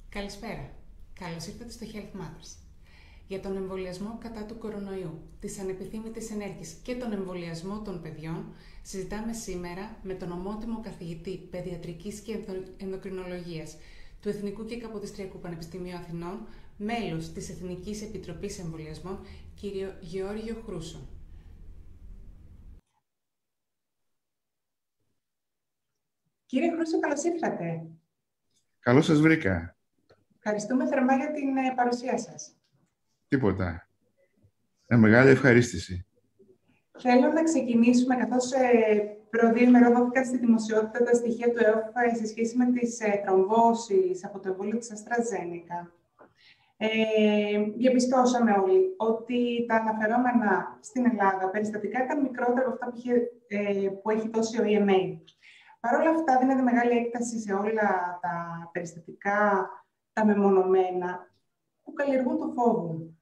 Καλησπέρα. Καλώς ήρθατε στο Health Matters. Για τον εμβολιασμό κατά του κορονοϊού, τις ανεπιθύμητες ενέργειες και τον εμβολιασμό των παιδιών, συζητάμε σήμερα με τον ομότιμο καθηγητή Παιδιατρικής και Ενδοκρινολογίας του Εθνικού και Καποδιστριακού Πανεπιστημίου Αθηνών, μέλος της Εθνικής Επιτροπής Εμβολιασμών, κύριο Γεώργιο Χρούσο. Κύριε Χρούσο, καλώς ήρθατε. Καλώς σας βρήκα. Ευχαριστούμε θερμά για την παρουσία σας. Τίποτα. Μεγάλη ευχαρίστηση. Θέλω να ξεκινήσουμε, καθώς προδιήμερο δόθηκαν στη δημοσιότητα τα στοιχεία του ΕΟΦ σε σχέση με τις θρομβώσεις από το εμβόλιο της AstraZeneca. Διαπιστώσαμε όλοι ότι τα αναφερόμενα στην Ελλάδα περιστατικά ήταν μικρότερα από αυτά που έχει δώσει ο EMA. Παρ' όλα αυτά, δίνεται μεγάλη έκταση σε όλα τα περιστατικά, τα μεμονωμένα, που καλλιεργούν το φόβο.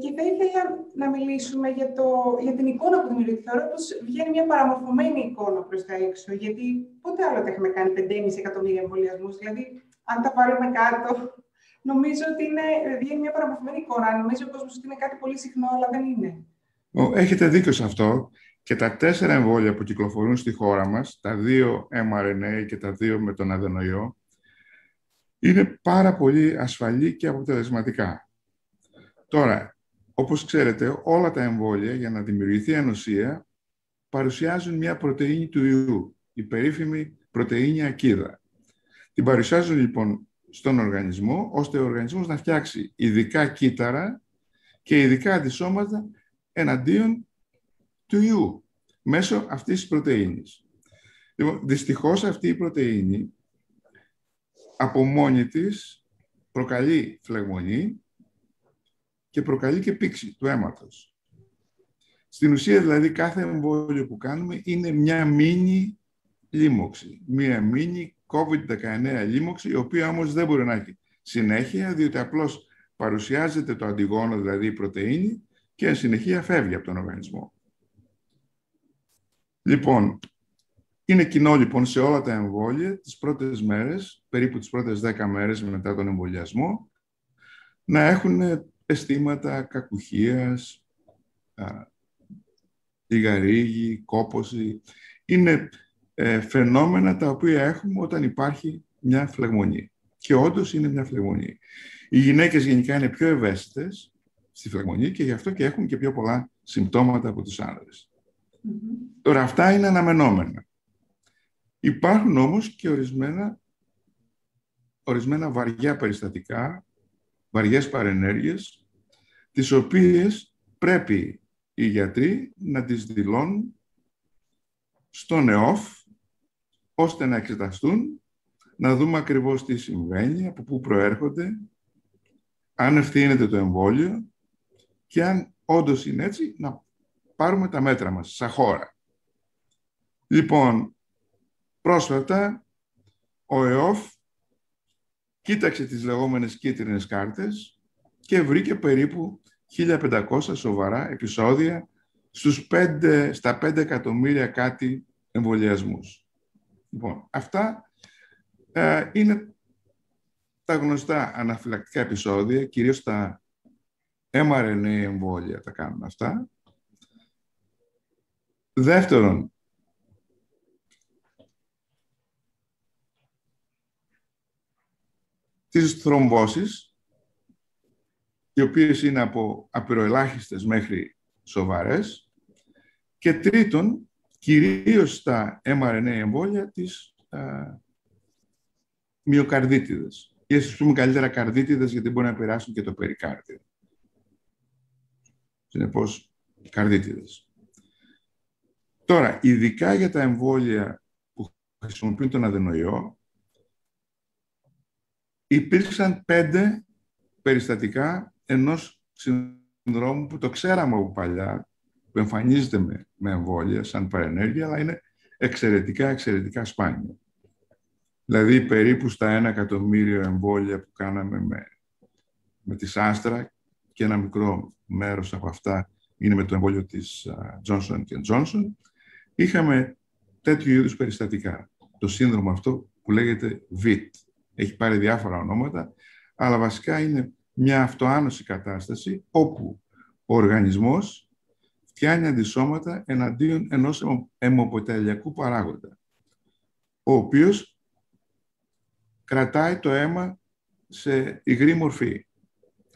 Και θα ήθελα να μιλήσουμε για την εικόνα που δημιουργείται. Θεωρώ πως βγαίνει μια παραμορφωμένη εικόνα προς τα έξω, γιατί πότε άλλοτε έχουμε κάνει 5,5 εκατομμύρια εμβολιασμούς. Δηλαδή, αν τα βάλουμε κάτω, νομίζω ότι βγαίνει μια παραμορφωμένη εικόνα. Νομίζω ο κόσμος ότι είναι κάτι πολύ συχνό, αλλά δεν είναι. Έχετε δίκιο σε αυτό. Και τα 4 εμβόλια που κυκλοφορούν στη χώρα μας, τα 2 mRNA και τα 2 με τον αδενοϊό, είναι πάρα πολύ ασφαλή και αποτελεσματικά. Τώρα, όπως ξέρετε, όλα τα εμβόλια για να δημιουργηθεί ανοσία παρουσιάζουν μια πρωτεΐνη του ιού, η περίφημη πρωτεΐνη ακίδα. Την παρουσιάζουν λοιπόν στον οργανισμό, ώστε ο οργανισμός να φτιάξει ειδικά κύτταρα και ειδικά αντισώματα εναντίον του ιού, μέσω αυτής της πρωτεΐνης. Λοιπόν, δυστυχώς αυτή η πρωτεΐνη από μόνη της προκαλεί φλεγμονή και προκαλεί και πήξη του αίματος. Στην ουσία, δηλαδή, κάθε εμβόλιο που κάνουμε είναι μια μίνι λίμωξη, μια μίνι COVID-19 λίμωξη, η οποία όμως δεν μπορεί να έχει συνέχεια, διότι απλώς παρουσιάζεται το αντιγόνο, δηλαδή η πρωτεΐνη, και εν συνεχεία φεύγει από τον οργανισμό. Λοιπόν, είναι κοινό λοιπόν σε όλα τα εμβόλια τις πρώτες μέρες, περίπου τις πρώτες 10 μέρες μετά τον εμβολιασμό, να έχουν αισθήματα κακουχίας, λιγαρίγη, κόπωση. Είναι φαινόμενα τα οποία έχουμε όταν υπάρχει μια φλεγμονή. Και όντως είναι μια φλεγμονή. Οι γυναίκες γενικά είναι πιο ευαίσθητες στη φλεγμονή και γι' αυτό και έχουν και πιο πολλά συμπτώματα από τους άνδρες. Τώρα, αυτά είναι αναμενόμενα. Υπάρχουν όμως και ορισμένα βαριά περιστατικά, βαριές παρενέργειες, τις οποίες πρέπει οι γιατροί να τις δηλώνουν στον ΕΟΦ, ώστε να εξεταστούν, να δούμε ακριβώς τι συμβαίνει, από πού προέρχονται, αν ευθύνεται το εμβόλιο και αν όντως είναι έτσι, να πάρουμε τα μέτρα μας, σαν χώρα. Λοιπόν, πρόσφατα, ο ΕΟΦ κοίταξε τις λεγόμενες κίτρινες κάρτες και βρήκε περίπου 1.500 σοβαρά επεισόδια στα 5 εκατομμύρια κάτι εμβολιασμούς. Λοιπόν, αυτά είναι τα γνωστά αναφυλακτικά επεισόδια, κυρίως τα mRNA εμβόλια τα κάνουν αυτά. Δεύτερον, τις θρομβώσεις, οι οποίες είναι από απειροελάχιστες μέχρι σοβαρές. Και τρίτον, κυρίως στα mRNA εμβόλια, τις μυοκαρδίτιδες. Ή ας πούμε καλύτερα καρδίτιδες, γιατί μπορεί να επηρεάσουν και το περικάρδιο. Συνεπώς, καρδίτιδες. Τώρα, ειδικά για τα εμβόλια που χρησιμοποιούν τον αδενοϊό, υπήρξαν 5 περιστατικά ενός συνδρόμου που το ξέραμε από παλιά, που εμφανίζεται με εμβόλια σαν παρενέργεια, αλλά είναι εξαιρετικά σπάνιο. Δηλαδή, περίπου στα 1 εκατομμύριο εμβόλια που κάναμε με τη Άστρα και ένα μικρό μέρος από αυτά είναι με το εμβόλιο της Johnson & Johnson, είχαμε τέτοιου είδους περιστατικά. Το σύνδρομο αυτό που λέγεται VIT, έχει πάρει διάφορα ονόματα, αλλά βασικά είναι μια αυτοάνωση κατάσταση όπου ο οργανισμός φτιάχνει αντισώματα εναντίον ενός αιμοποτελειακού παράγοντα, ο οποίος κρατάει το αίμα σε υγρή μορφή.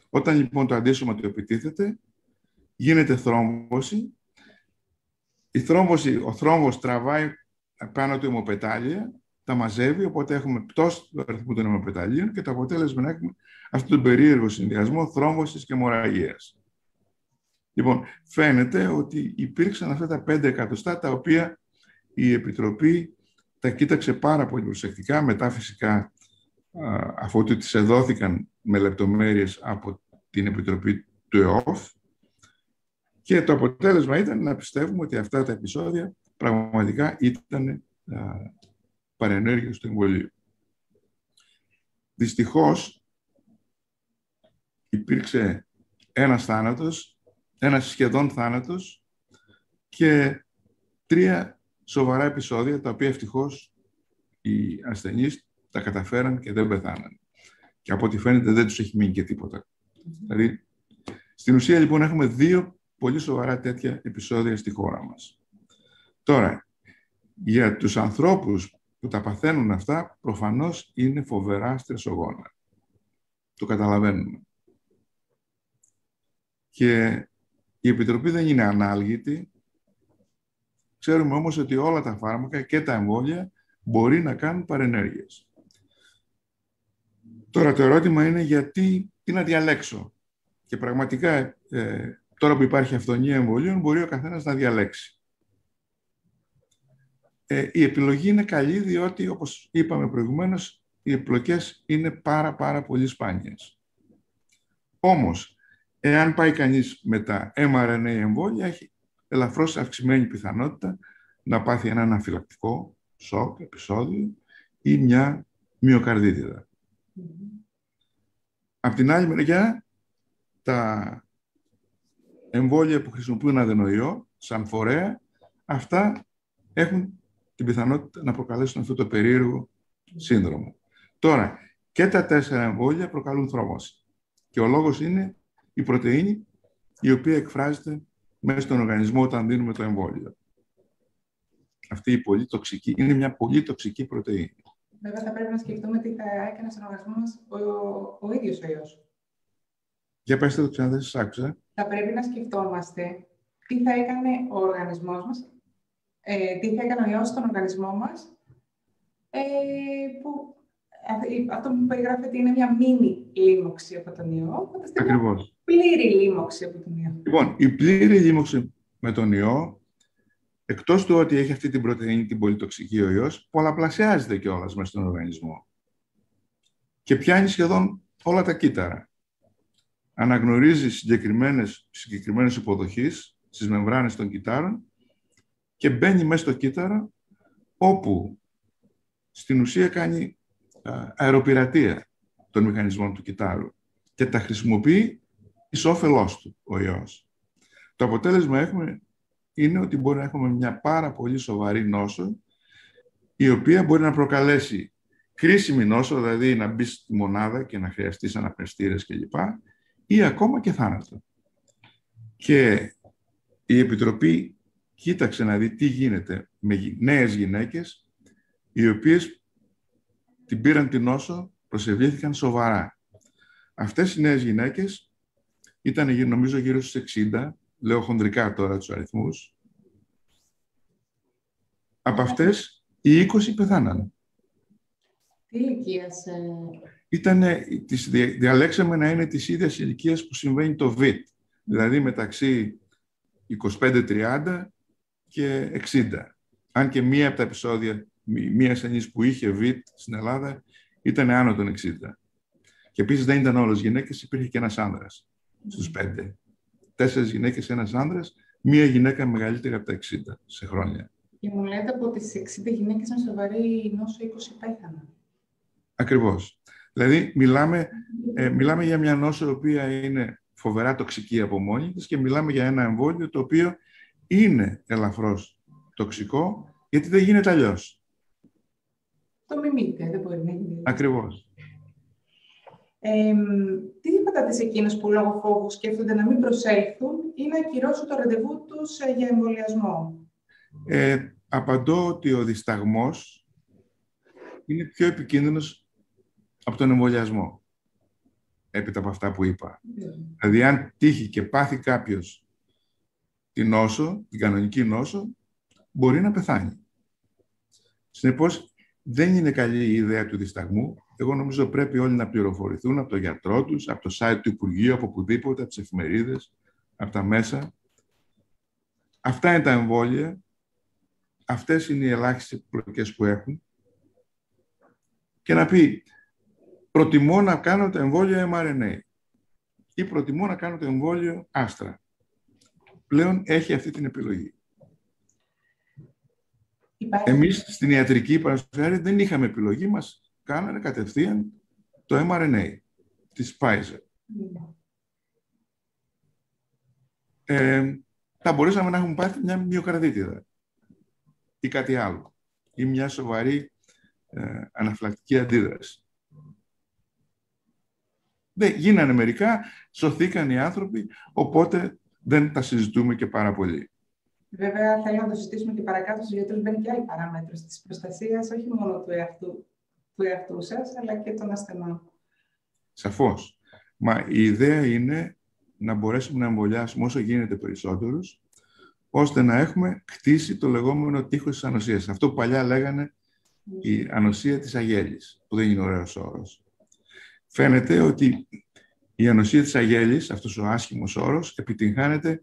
Όταν λοιπόν το αντίσωμα του επιτίθεται, γίνεται θρόμβωση. Ο θρόμβος τραβάει πάνω του αιμοπετάλια, τα μαζεύει, οπότε έχουμε πτώση του αριθμού των αιμοπεταλίων και το αποτέλεσμα να έχουμε αυτόν τον περίεργο συνδυασμό θρόμβωσης και αιμορραγίας. Λοιπόν, φαίνεται ότι υπήρξαν αυτά τα 5 εκατοστά, τα οποία η Επιτροπή τα κοίταξε πάρα πολύ προσεκτικά, μετά φυσικά αφού τις εδόθηκαν με λεπτομέρειες από την Επιτροπή του ΕΟΦ, και το αποτέλεσμα ήταν να πιστεύουμε ότι αυτά τα επεισόδια πραγματικά ήταν παρενέργειες του εμβολίου. Δυστυχώς, υπήρξε ένας θάνατος, ένας σχεδόν θάνατος και 3 σοβαρά επεισόδια, τα οποία ευτυχώς οι ασθενείς τα καταφέραν και δεν πεθάναν. Και από ό,τι φαίνεται δεν τους έχει μείνει και τίποτα. Δηλαδή, στην ουσία λοιπόν έχουμε 2 πολύ σοβαρά τέτοια επεισόδια στη χώρα μας. Τώρα, για τους ανθρώπους που τα παθαίνουν αυτά, προφανώς είναι φοβερά στρεσογόνα. Το καταλαβαίνουμε. Και η Επιτροπή δεν είναι ανάλγητη. Ξέρουμε όμως ότι όλα τα φάρμακα και τα εμβόλια μπορεί να κάνουν παρενέργειες. Τώρα το ερώτημα είναι γιατί, τι να διαλέξω. Και πραγματικά, τώρα που υπάρχει αυθονία εμβολίων, μπορεί ο καθένας να διαλέξει. Η επιλογή είναι καλή, διότι, όπως είπαμε προηγουμένως, οι επιλογές είναι πάρα πολύ σπάνιες. Όμως, εάν πάει κανείς με τα mRNA εμβόλια, έχει ελαφρώς αυξημένη πιθανότητα να πάθει ένα αναφυλακτικό σοκ, επεισόδιο ή μια μυοκαρδίτιδα. Απ' την άλλη μεριά, τα εμβόλια που χρησιμοποιούν αδενοϊό, σαν φορέα, αυτά έχουν την πιθανότητα να προκαλέσουν αυτό το περίεργο σύνδρομο. Τώρα, και τα 4 εμβόλια προκαλούν θρόμωση. Και ο λόγος είναι η πρωτεΐνη, η οποία εκφράζεται μέσα στον οργανισμό όταν δίνουμε το εμβόλιο. Αυτή η πολύ τοξική, είναι μια πολύ τοξική πρωτεΐνη. Βέβαια, θα πρέπει να σκεφτούμε τι θα έκανε στον οργανισμό μας ο ίδιος ο ιός. Για πέστε το ξανά, δεν σας άκουσα. Θα πρέπει να σκεφτόμαστε τι θα έκανε ο οργανισμός μας, τι θα έκανε ο ιός στον οργανισμό μας, που αυτό που περιγράφεται είναι μια μίνι λίμωξη από τον ιό, Ακριβώς. Πλήρη λίμωξη από τον ιό. Λοιπόν, η πλήρη λίμωξη με τον ιό, εκτός του ότι έχει αυτή την πρωτεΐνη, την πολυτοξική ο ιός, πολλαπλασιάζεται κιόλας μέσα στον οργανισμό. Και πιάνει σχεδόν όλα τα κύτταρα. Αναγνωρίζει συγκεκριμένες υποδοχείς στις μεμβράνες των κυττάρων και μπαίνει μέσα στο κύτταρο, όπου στην ουσία κάνει αεροπειρατεία των μηχανισμών του κυττάρου και τα χρησιμοποιεί εις όφελός του ο ιός. Το αποτέλεσμα είναι ότι μπορεί να έχουμε μια πάρα πολύ σοβαρή νόσο, η οποία μπορεί να προκαλέσει κρίσιμη νόσο, δηλαδή να μπει στη μονάδα και να χρειαστείς αναπνευστήρες κλπ. Ή ακόμα και θάνατο. Και η Επιτροπή κοίταξε να δει τι γίνεται με νέες γυναίκες, οι οποίες την πήραν την νόσο, προσευλήθηκαν σοβαρά. Αυτές οι νέες γυναίκες ήταν νομίζω γύρω στους 60, λέω χονδρικά τώρα τους αριθμούς. Από αυτές οι 20 πεθάναν. Τι ηλικίας? Τις διαλέξαμε να είναι της ίδιας ηλικίας που συμβαίνει το VIT, δηλαδή μεταξύ 25-30 και 60. Αν και μία από τα επεισόδια, μία ασθενής που είχε VIT στην Ελλάδα ήταν άνω των 60. Και επίσης δεν ήταν όλες γυναίκες, υπήρχε και ένας άνδρας στους 5. 4 γυναίκες, ένας άνδρας, μία γυναίκα μεγαλύτερη από τα 60 σε χρόνια. Και μου λέτε από τις 60 γυναίκες με σοβαρή νόσο 20 πέθαναν. Ακριβώς. Δηλαδή, μιλάμε για μια νόσο η οποία είναι φοβερά τοξική από μόνη της και μιλάμε για ένα εμβόλιο το οποίο είναι ελαφρώς τοξικό, γιατί δεν γίνεται αλλιώς. Το μιμείτε, δεν μπορεί να γίνει. Ακριβώς. Τι είπατε σε εκείνους που λόγω φόβου σκέφτονται να μην προσέλθουν ή να ακυρώσουν το ραντεβού τους για εμβολιασμό? Απαντώ ότι ο δισταγμός είναι πιο επικίνδυνος από τον εμβολιασμό, έπειτα από αυτά που είπα. Δηλαδή, αν τύχει και πάθει κάποιος την νόσο, την κανονική νόσο, μπορεί να πεθάνει. Συνεπώς, δεν είναι καλή η ιδέα του δισταγμού. Εγώ νομίζω πρέπει όλοι να πληροφορηθούν από τον γιατρό τους, από το site του Υπουργείου, από οπουδήποτε, από τις εφημερίδες, από τα μέσα. Αυτά είναι τα εμβόλια. Αυτές είναι οι ελάχιστες επιλογές που έχουν. Και να πει, προτιμώ να κάνω το εμβόλιο mRNA ή προτιμώ να κάνω το εμβόλιο Astra. Πλέον έχει αυτή την επιλογή. Εμείς στην ιατρική παραδείγματος δεν είχαμε επιλογή, μας κάνανε κατευθείαν το mRNA της Pfizer. Θα μπορούσαμε να έχουμε πάθει μια μυοκαρδίτιδα ή κάτι άλλο ή μια σοβαρή αναφυλακτική αντίδραση. Δεν γίνανε μερικά, σωθήκαν οι άνθρωποι, οπότε δεν τα συζητούμε και πάρα πολύ. Βέβαια, θέλω να το συζητήσουμε και παρακάτω, γιατί μπαίνει και άλλη παράμετρος της προστασίας, όχι μόνο του εαυτού σας, αλλά και των ασθενών. Σαφώς. Μα η ιδέα είναι να μπορέσουμε να εμβολιάσουμε όσο γίνεται περισσότερους, ώστε να έχουμε χτίσει το λεγόμενο τείχος της ανοσίας. Αυτό που παλιά λέγανε η ανοσία της αγέλης, που δεν είναι ωραίος όρος. Φαίνεται ότι η ανοσία της αγέλης, αυτός ο άσχημος όρος, επιτυγχάνεται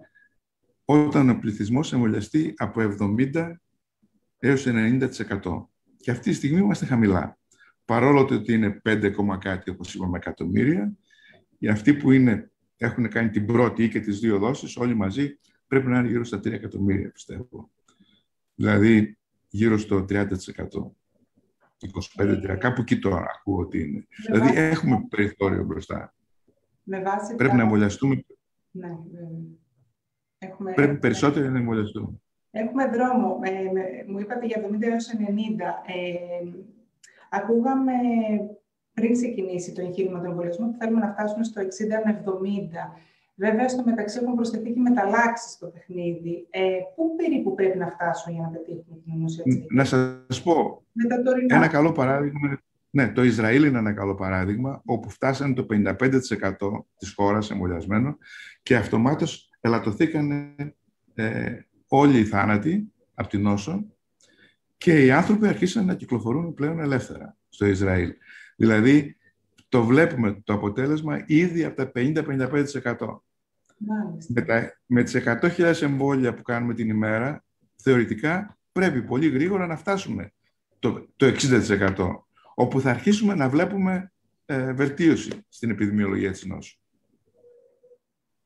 όταν ο πληθυσμός εμβολιαστεί από 70% έως 90%. Και αυτή τη στιγμή είμαστε χαμηλά. Παρόλο ότι είναι 5, κάτι, όπως είπαμε, εκατομμύρια, οι αυτοί που έχουν κάνει την πρώτη ή και τις 2 δόσεις, όλοι μαζί πρέπει να είναι γύρω στα 3 εκατομμύρια, πιστεύω. Δηλαδή, γύρω στο 30%. 25%, κάπου εκεί τώρα ακούω ότι είναι. Δηλαδή, έχουμε περιθώριο μπροστά. Πρέπει να εμβολιαστούμε. Ναι, πρέπει περισσότερο να εμβολιαστούμε. Έχουμε δρόμο. Μου είπατε για 70 έως 90. Ακούγαμε πριν ξεκινήσει το εγχείρημα του εμβολιασμού ότι θέλουμε να φτάσουμε στο 60 με 70. Βέβαια, στο μεταξύ έχουν προσθεθεί και μεταλλάξεις στο παιχνίδι. Πού περίπου πρέπει να φτάσουμε για να πετύχουμε την ενωσιατική? Να σας πω, ένα καλό παράδειγμα. Ναι, το Ισραήλ είναι ένα καλό παράδειγμα, όπου φτάσανε το 55% της χώρας εμβολιασμένο και αυτομάτως ελαττωθήκαν όλοι οι θάνατοι από την νόσο και οι άνθρωποι αρχίσαν να κυκλοφορούν πλέον ελεύθερα στο Ισραήλ. Δηλαδή, το βλέπουμε το αποτέλεσμα ήδη από τα 50-55%. Με τις 100.000 εμβόλια που κάνουμε την ημέρα, θεωρητικά πρέπει πολύ γρήγορα να φτάσουμε το 60%, όπου θα αρχίσουμε να βλέπουμε βελτίωση στην επιδημιολογία της νόσου.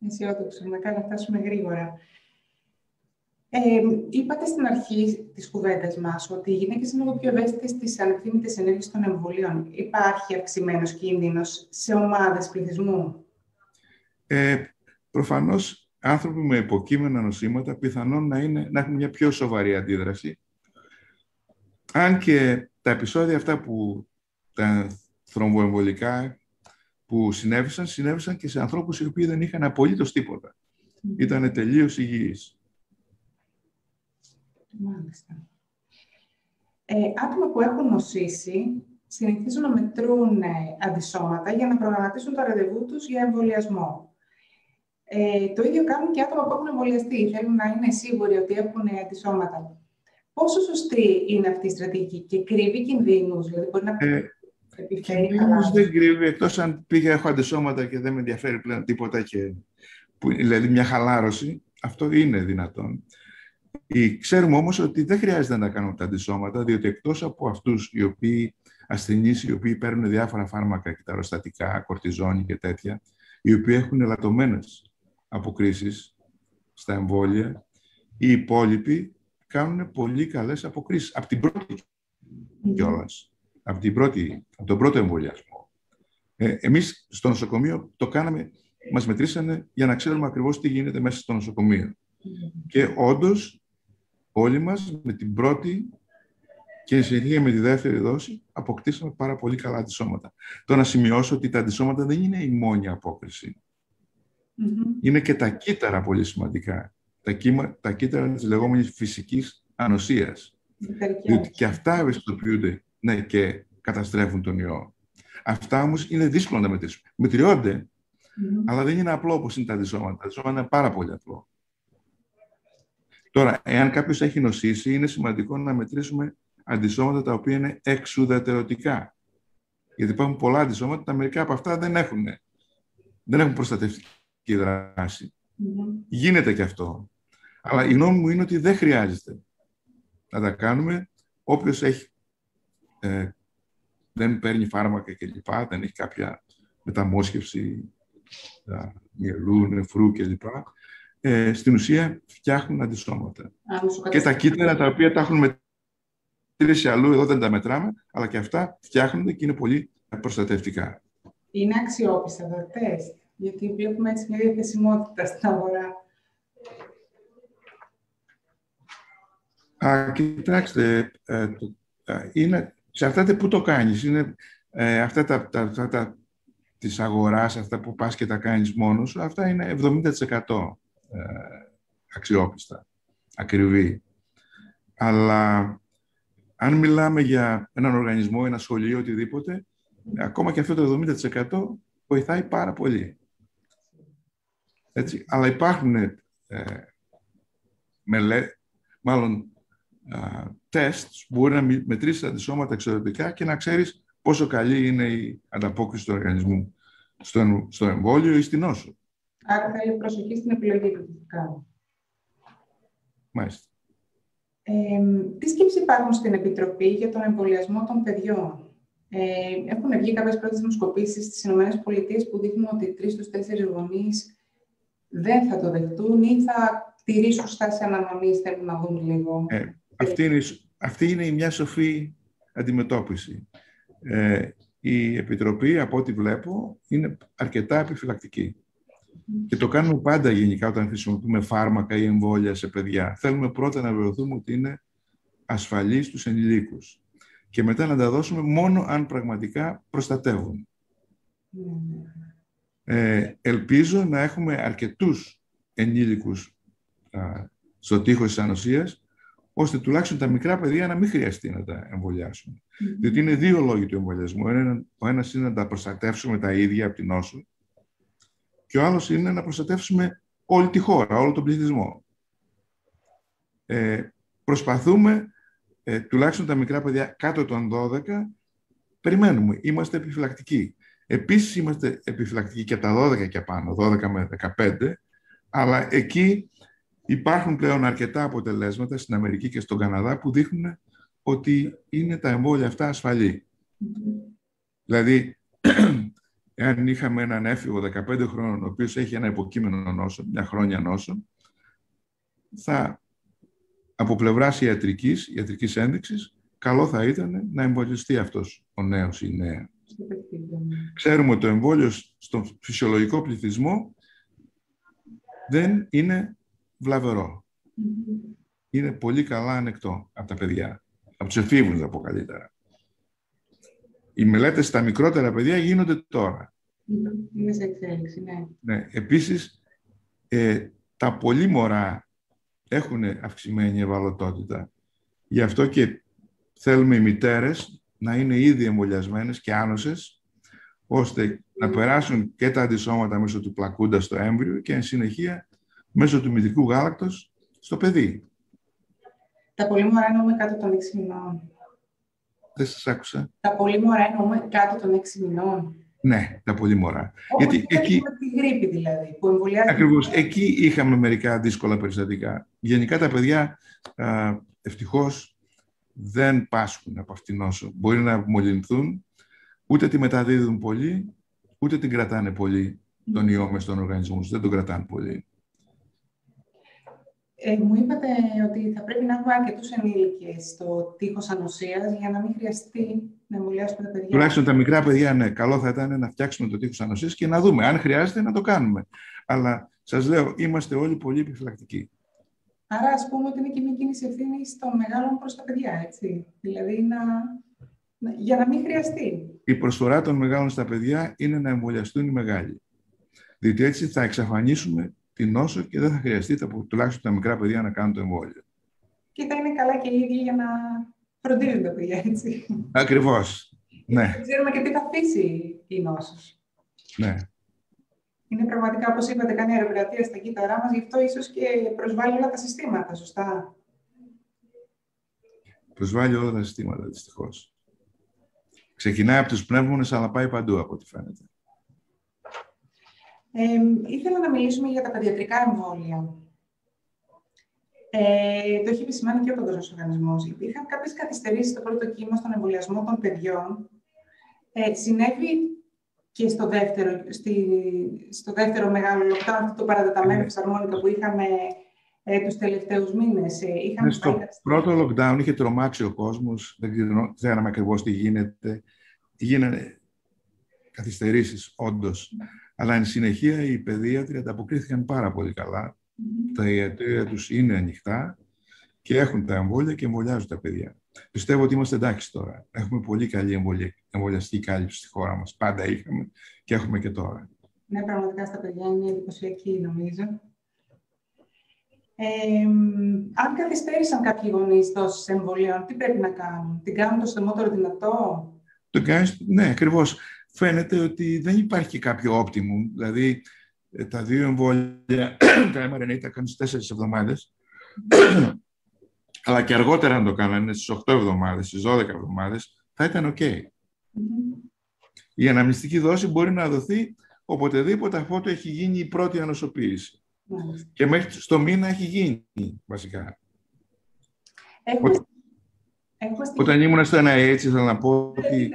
Αισιόδοξο, να φτάσουμε γρήγορα. Είπατε στην αρχή της κουβέντας μας ότι οι γυναίκες είναι λίγο πιο ευαίσθητες στις ανεπιθύμητες ενέργειες των εμβολίων. Υπάρχει αυξημένος κίνδυνος σε ομάδες πληθυσμού? Προφανώς, άνθρωποι με υποκείμενα νοσήματα πιθανόν να έχουν μια πιο σοβαρή αντίδραση. Αν και τα επεισόδια αυτά τα θρομβοεμβολικά που συνέβησαν και σε ανθρώπους οι οποίοι δεν είχαν απολύτως τίποτα. Ήταν τελείως υγιείς. Μάλιστα. Άτομα που έχουν νοσήσει συνηθίζουν να μετρούν αντισώματα για να προγραμματίσουν το ραντεβού τους για εμβολιασμό. Το ίδιο κάνουν και άτομα που έχουν εμβολιαστεί. Θέλουν να είναι σίγουροι ότι έχουν αντισώματα. Πόσο σωστή είναι αυτή η στρατηγική και κρύβει κινδύνους? Δηλαδή, μπορεί να επιφέρει κινδύνους δεν κρύβει, εκτός αν έχω αντισώματα και δεν με ενδιαφέρει πλέον τίποτα, δηλαδή μια χαλάρωση. Αυτό είναι δυνατόν. Ξέρουμε όμως ότι δεν χρειάζεται να κάνουμε τα αντισώματα, διότι εκτός από αυτούς οι οποίοι ασθενείς, οι οποίοι παίρνουν διάφορα φάρμακα και τα αερостατικά, κορτιζόνη και τέτοια, οι οποίοι έχουν ελαττωμένες αποκρίσεις στα εμβόλια, οι υπόλοιποι κάνουν πολύ καλές αποκρίσεις. Από την πρώτη κιόλας. Από τον πρώτο εμβολιασμό. Εμείς στο νοσοκομείο το κάναμε, μας μετρήσανε για να ξέρουμε ακριβώς τι γίνεται μέσα στο νοσοκομείο. Και όντως, όλοι μας με την πρώτη Και εν συνεχεία με τη δεύτερη δόση αποκτήσαμε πάρα πολύ καλά αντισώματα. Τώρα να σημειώσω ότι τα αντισώματα δεν είναι η μόνη απόκριση. Είναι και τα κύτταρα πολύ σημαντικά. Τα κύτταρα της λεγόμενης φυσικής ανοσίας. Διότι και αυτά ευαισθητοποιούνται, ναι, και καταστρέφουν τον ιό. Αυτά όμως είναι δύσκολο να μετρήσουμε. Μετριώνται, αλλά δεν είναι απλό όπως είναι τα αντισώματα. Τα αντισώματα είναι πάρα πολύ απλό. Τώρα, εάν κάποιος έχει νοσήσει, είναι σημαντικό να μετρήσουμε αντισώματα τα οποία είναι εξουδετερωτικά. Γιατί υπάρχουν πολλά αντισώματα, τα μερικά από αυτά δεν έχουν προστατευτική δράση. Γίνεται και αυτό. Αλλά η γνώμη μου είναι ότι δεν χρειάζεται να τα κάνουμε. Όποιος δεν παίρνει φάρμακα κλπ., δεν έχει κάποια μεταμόσχευση μυελού, νεφρού κλπ., στην ουσία φτιάχνουν αντισώματα. Και τα κύτταρα τα οποία τα έχουν μετρήσει αλλού, εδώ δεν τα μετράμε, αλλά και αυτά φτιάχνονται και είναι πολύ προστατευτικά. Είναι αξιόπιστα τα τεστ, γιατί βλέπουμε έτσι μια διαθεσιμότητα στην αγορά. Κοιτάξτε, εξαρτάται πού το κάνεις. Είναι αυτά της αγοράς, αυτά που πας και τα κάνεις μόνος σου, αυτά είναι 70% αξιόπιστα, ακριβή. Αλλά αν μιλάμε για έναν οργανισμό, ένα σχολείο, οτιδήποτε, ακόμα και αυτό το 70% βοηθάει πάρα πολύ. Έτσι. Αλλά υπάρχουν τεστ που μπορεί να μετρήσει τα αντισώματα εξωτερικά και να ξέρεις πόσο καλή είναι η ανταπόκριση του οργανισμού στο εμβόλιο ή στην νόσο. Άρα θέλει προσοχή στην επιλογή του. Μάλιστα. Τι σκέψεις υπάρχουν στην Επιτροπή για τον εμβολιασμό των παιδιών? Έχουν βγει κάποιες πρώτες δημοσκοπήσεις στις ΗΠΑ που δείχνουν ότι 3 στους 4 γονείς δεν θα το δεχτούν ή θα τηρήσουν στάση αναμονής, θέλουν να δουν λίγο. Αυτή είναι μια σοφή αντιμετώπιση. Η Επιτροπή, από ό,τι βλέπω, είναι αρκετά επιφυλακτική. Και το κάνουμε πάντα γενικά όταν χρησιμοποιούμε φάρμακα ή εμβόλια σε παιδιά. Θέλουμε πρώτα να βεβαιωθούμε ότι είναι ασφαλείς στους ενηλίκους. Και μετά να τα δώσουμε μόνο αν πραγματικά προστατεύουν. Ελπίζω να έχουμε αρκετούς ενήλικους στο τείχος της ανοσίας, ώστε τουλάχιστον τα μικρά παιδιά να μην χρειαστεί να τα εμβολιάσουμε. Διότι είναι δύο λόγοι του εμβολιασμού. Ο ένας είναι να τα προστατεύσουμε τα ίδια από την νόσο και ο άλλος είναι να προστατεύσουμε όλη τη χώρα, όλο τον πληθυσμό. Προσπαθούμε, τουλάχιστον τα μικρά παιδιά κάτω των 12, περιμένουμε, είμαστε επιφυλακτικοί. Επίσης είμαστε επιφυλακτικοί και από τα 12 και πάνω, 12 με 15, αλλά εκεί υπάρχουν πλέον αρκετά αποτελέσματα στην Αμερική και στον Καναδά που δείχνουν ότι είναι τα εμβόλια αυτά ασφαλή. Δηλαδή, εάν είχαμε έναν έφηβο 15 χρόνων, ο οποίος έχει ένα υποκείμενο νόσο, μια χρόνια νόσο, θα, από πλευράς ιατρικής ένδειξης, καλό θα ήταν να εμβολιαστεί αυτός ο νέος ή η νέα. Ξέρουμε ότι το εμβόλιο στον φυσιολογικό πληθυσμό δεν είναι βλαβερό. Είναι πολύ καλά ανεκτό από τα παιδιά. Από τους εφήβους, θα πω καλύτερα. Οι μελέτες στα μικρότερα παιδιά γίνονται τώρα. Είναι σε εξέλιξη, ναι. Ναι. Επίσης, τα πολύ μωρά έχουν αυξημένη ευαλωτότητα. Γι' αυτό και θέλουμε οι μητέρες να είναι ήδη εμβολιασμένες και άνοσες, ώστε να περάσουν και τα αντισώματα μέσω του πλακούντα στο έμβριο και εν συνεχεία μέσω του μητρικού γάλακτος στο παιδί. Τα πολύ μωρά εννοούμε κάτω των 6 μηνών. Δεν σας άκουσα. Τα πολύ μωρά εννοούμε κάτω των 6 μηνών. Ναι, τα πολύ μωρά. Γιατί εκεί τη γρίπη δηλαδή, που εμβολιάζουν. Ακριβώς. Εκεί είχαμε μερικά δύσκολα περιστατικά. Γενικά τα παιδιά, ευτυχώς, δεν πάσχουν από αυτήν νόσο. Μπορεί να μολυνθούν, ούτε τη μεταδίδουν πολύ, ούτε την κρατάνε πολύ τον ιό μες στον οργανισμό τους. Δεν τον κρατάνε πολύ. Μου είπατε ότι θα πρέπει να έχουμε αρκετούς ενήλικες στο τείχος ανοσίας για να μην χρειαστεί να εμβολιάσουμε τα παιδιά. Τουλάχιστον τα μικρά παιδιά, ναι. Καλό θα ήταν να φτιάξουμε το τείχος ανοσίας και να δούμε. Αν χρειάζεται, να το κάνουμε. Αλλά σας λέω, είμαστε όλοι πολύ επιφυλακτικοί. Άρα, ας πούμε ότι είναι και μια κίνηση ευθύνης των μεγάλων προς τα παιδιά, έτσι. Δηλαδή, για να μην χρειαστεί. Η προσφορά των μεγάλων στα παιδιά είναι να εμβολιαστούν οι μεγάλοι. Διότι έτσι θα εξαφανίσουμε την νόσο και δεν θα χρειαστεί τουλάχιστον τα μικρά παιδιά να κάνουν το εμβόλιο. Και θα είναι καλά και οι ίδιοι για να φροντίζουν τα παιδιά, έτσι. Ακριβώς. Ναι. Δεν ξέρουμε και τι θα αφήσει η νόσος. Ναι. Είναι πραγματικά, όπως είπατε, κάνει αεροπειρατεία στα κύτταρά μας, γι' αυτό ίσως και προσβάλλει όλα τα συστήματα, σωστά. Προσβάλλει όλα τα συστήματα, δυστυχώς. Ξεκινάει από τους πνεύμονες, αλλά πάει παντού, από ό,τι φαίνεται. Ήθελα να μιλήσουμε για τα παιδιατρικά εμβόλια. Το έχει επισημάνει και ο Παγκόσμιος Οργανισμός. Υπήρχαν κάποιες καθυστερήσεις στο πρώτο κύμα στον εμβολιασμό των παιδιών. Συνέβη και στο δεύτερο μεγάλο lockdown, το παρατεταμένο φυσαρμόνικα που είχαμε τους τελευταίους μήνες. Στο πρώτο lockdown είχε τρομάξει ο κόσμος, δεν ξέραμε ακριβώς τι γίνεται. Γίνανε καθυστερήσεις, όντως. Αλλά εν συνεχεία οι παιδίατροι ανταποκρίθηκαν πάρα πολύ καλά. Τα ιατρεία τους είναι ανοιχτά και έχουν τα εμβόλια και εμβολιάζουν τα παιδιά. Πιστεύω ότι είμαστε εντάξει τώρα. Έχουμε πολύ καλή εμβολιαστική κάλυψη στη χώρα μας. Πάντα είχαμε και έχουμε και τώρα. Ναι, πραγματικά στα παιδιά είναι εντυπωσιακή, νομίζω. Αν καθυστέρησαν κάποιοι γονείς δόσεις εμβολίων, τι πρέπει να κάνουν? Την κάνουν το συντομότερο δυνατό? Ναι, ακριβώς. Φαίνεται ότι δεν υπάρχει και κάποιο optimum. Δηλαδή, τα 2 εμβόλια, τα mRNA τα κάνουν στις 4 εβδομάδες, αλλά και αργότερα αν το κάνανε στις 8 εβδομάδες, στις 12 εβδομάδες, θα ήταν OK. Η αναμνηστική δόση μπορεί να δοθεί οποτεδήποτε αφού το έχει γίνει η πρώτη ανοσοποίηση. Και μέχρι στο μήνα έχει γίνει, βασικά. Όταν ήμουν στο NIH, ήθελα να πω ότι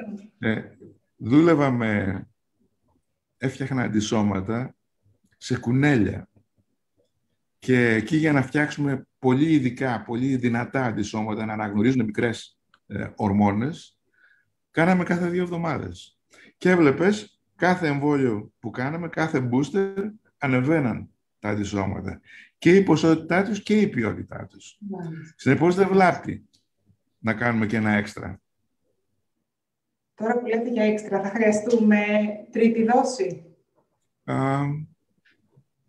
δούλευα έφτιαχνα αντισώματα σε κουνέλια. Και εκεί για να φτιάξουμε πολύ ειδικά, πολύ δυνατά αντισώματα, να αναγνωρίζουν μικρές ορμόνες, κάναμε κάθε 2 εβδομάδες. Και έβλεπες, κάθε εμβόλιο που κάναμε, κάθε booster, ανεβαίναν τα αντισώματα. Και η ποσότητά τους και η ποιότητά τους. Συνεπώς δεν βλάπτει να κάνουμε και ένα έξτρα. Τώρα που λέτε για έξτρα, θα χρειαστούμε τρίτη δόση?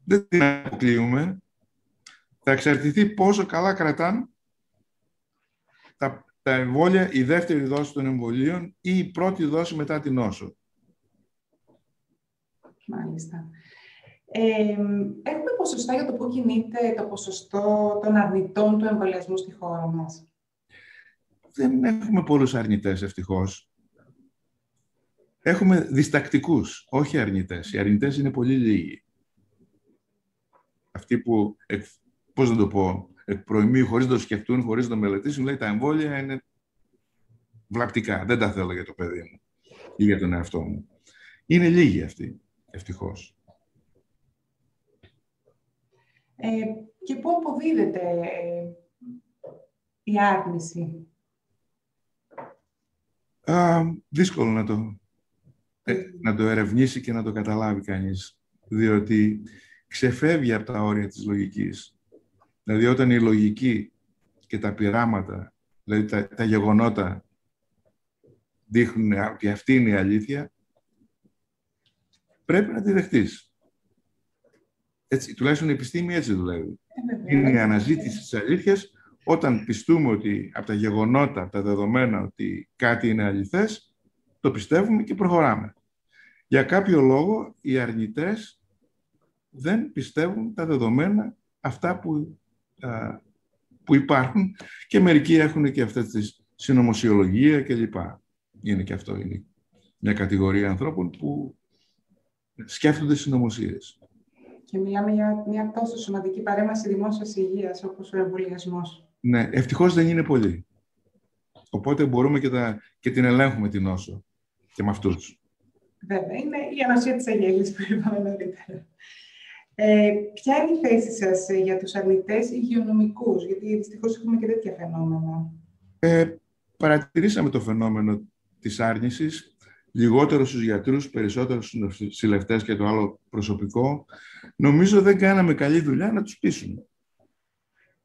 Δεν την αποκλείουμε. Θα εξαρτηθεί πόσο καλά κρατάνε τα εμβόλια, η δεύτερη δόση των εμβολίων ή η πρώτη δόση μετά την νόσο. Μάλιστα. Έχουμε ποσοστά για το πού κινείται το ποσοστό των αρνητών του εμβολιασμού στη χώρα μας? Δεν έχουμε πολλούς αρνητές, ευτυχώς. Έχουμε διστακτικούς, όχι αρνητές. Οι αρνητές είναι πολύ λίγοι. Αυτοί που, πώς να το πω, εκ προημίου, χωρίς να το σκεφτούν, χωρίς να το μελετήσουν, λέει τα εμβόλια είναι βλαπτικά. Δεν τα θέλω για το παιδί μου ή για τον εαυτό μου. Είναι λίγοι αυτοί, ευτυχώς. Και πού αποδίδεται η άρνηση? Δύσκολο να το ερευνήσει και να το καταλάβει κανείς, διότι ξεφεύγει από τα όρια της λογικής. Δηλαδή, όταν η λογική και τα πειράματα, δηλαδή τα γεγονότα, δείχνουν ότι αυτή είναι η αλήθεια, πρέπει να τη δεχτείς. Έτσι, τουλάχιστον η επιστήμη έτσι δουλεύει. Είναι η αναζήτηση της αλήθειας. Όταν πιστούμε ότι από τα γεγονότα, από τα δεδομένα, ότι κάτι είναι αληθές, το πιστεύουμε και προχωράμε. Για κάποιο λόγο, οι αρνητές δεν πιστεύουν τα δεδομένα αυτά που υπάρχουν και μερικοί έχουν και αυτές τις συνωμοσιολογία κλπ. Είναι και αυτό, είναι μια κατηγορία ανθρώπων που σκέφτονται συνωμοσίες. Και μιλάμε για μια τόσο σημαντική παρέμβαση δημόσιας υγείας όπως ο εμβολιασμός. Ναι, ευτυχώς δεν είναι πολύ. Οπότε μπορούμε και την ελέγχουμε την νόσο και με αυτούς. Βέβαια, είναι η ανοσία της αγέλης που είπαμε νωρίτερα. Ποια είναι η θέση σας για τους αρνητές υγειονομικούς, γιατί δυστυχώς έχουμε και τέτοια φαινόμενα? Παρατηρήσαμε το φαινόμενο της άρνησης, λιγότερο στους γιατρούς, περισσότερο στους νοσηλευτές και το άλλο προσωπικό. Νομίζω δεν κάναμε καλή δουλειά να τους πείσουμε.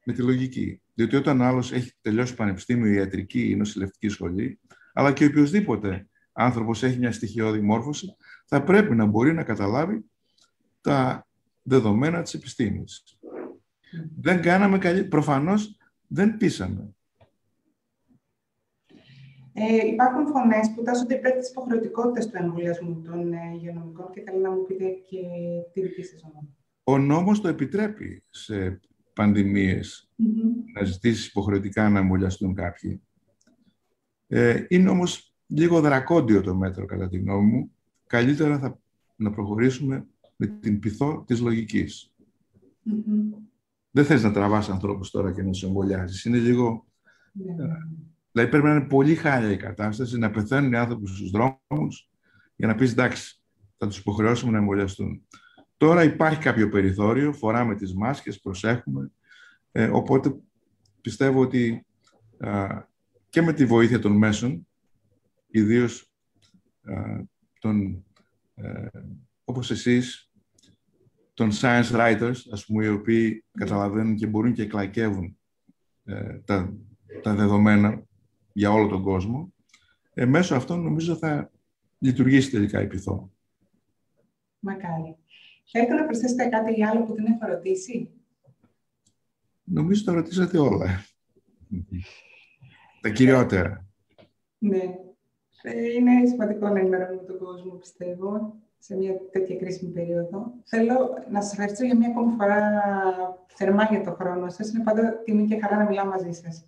με τη λογική. Διότι όταν ο άλλος έχει τελειώσει πανεπιστήμιο, ιατρική ή νοσηλευτική σχολή, αλλά και οποιοδήποτε άνθρωπος έχει μια στοιχειώδη μόρφωση, θα πρέπει να μπορεί να καταλάβει τα δεδομένα της επιστήμης. Δεν κάναμε καλή... Προφανώς δεν πείσαμε. Υπάρχουν φωνές που τάσσονται υπέρ της υποχρεωτικότητας του εμβολιασμού των υγειονομικών και θέλω να μου πείτε και τη δική σας γνώμη. Ο νόμος το επιτρέπει σε πανδημίες να ζητήσει υποχρεωτικά να εμβολιαστούν κάποιοι. Είναι όμως λίγο δρακόντιο το μέτρο, κατά τη γνώμη μου. Καλύτερα να προχωρήσουμε με την πειθό της λογικής. Δεν θες να τραβάς ανθρώπους τώρα και να τους εμβολιάζεις. Είναι λίγο... Δηλαδή πρέπει να είναι πολύ χάλια η κατάσταση, να πεθαίνουν οι άνθρωποι στους δρόμους για να πεις εντάξει, θα τους υποχρεώσουμε να εμβολιαστούν. Τώρα υπάρχει κάποιο περιθώριο, φοράμε τις μάσκες, προσέχουμε, οπότε πιστεύω ότι και με τη βοήθεια των μέσων, ιδίως όπως εσείς, των science writers, ας πούμε, οι οποίοι καταλαβαίνουν και μπορούν και εκλαϊκεύουν τα δεδομένα για όλο τον κόσμο, μέσω αυτών νομίζω θα λειτουργήσει τελικά η πειθό. Μακάρι. Θέλετε να προσθέσετε κάτι άλλο που δεν έχω ρωτήσει? Νομίζω τα ρωτήσατε όλα. Τα κυριότερα. Ναι. Είναι σημαντικό να ενημερώνουμε τον κόσμο, πιστεύω, σε μια τέτοια κρίσιμη περίοδο. Θέλω να σας ευχαριστήσω για μια ακόμη φορά θερμά για τον χρόνο σας. Είναι πάντα τιμή και χαρά να μιλάω μαζί σας.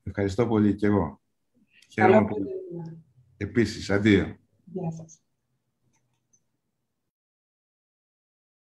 Ευχαριστώ πολύ και εγώ. Καλό Χαίρομαι πολύ. Επίσης, αντίο. Γεια σας.